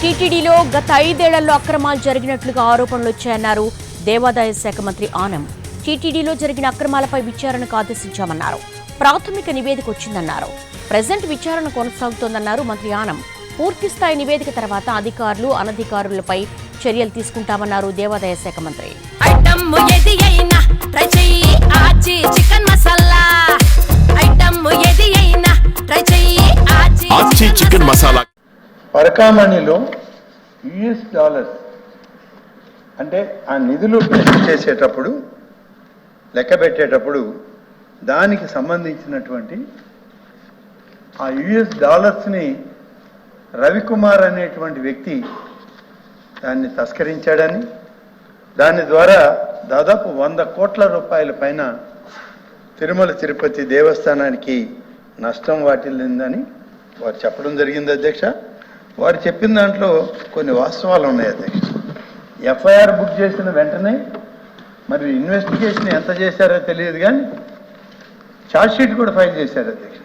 టీటీడీలో గత 5 ఏళ్లలో అక్రమాలు జరిగినట్లుగా ఆరోపణలు వచ్చాయన్నారు దేవాదాయ శాఖ మంత్రి ఆనం. టీటీడీలో జరిగిన అక్రమాలపై విచారణకు ఆదేశించామన్నారు. ప్రాథమిక నివేదిక వచ్చిందన్నారు. ప్రెజెంట్ విచారణ కొనసాగుతోందన్నారు మంత్రి ఆనం. పూర్తిస్థాయి నివేదిక తర్వాత అధికారులు అనధికారులపై చర్యలు తీసుకుంటామన్నారు దేవాదాయ శాఖ మంత్రి. పరకామణిలో $, అంటే ఆ నిధులు చేసేటప్పుడు లెక్క పెట్టేటప్పుడు దానికి సంబంధించినటువంటి ఆ $ని రవికుమార్ అనేటువంటి వ్యక్తి దాన్ని తస్కరించాడని, దాని ద్వారా దాదాపు 100 కోట్ల రూపాయల పైన తిరుమల తిరుపతి దేవస్థానానికి నష్టం వాటిల్లిందని వారు చెప్పడం జరిగింది అధ్యక్ష. వారు చెప్పిన దాంట్లో కొన్ని వాస్తవాలు ఉన్నాయి అధ్యక్ష. ఎఫ్ఐఆర్ బుక్ చేసిన వెంటనే మరి ఇన్వెస్టిగేషన్ ఎంత చేశారో తెలియదు, కానీ ఛార్జ్షీట్ కూడా ఫైల్ చేశారు అధ్యక్ష.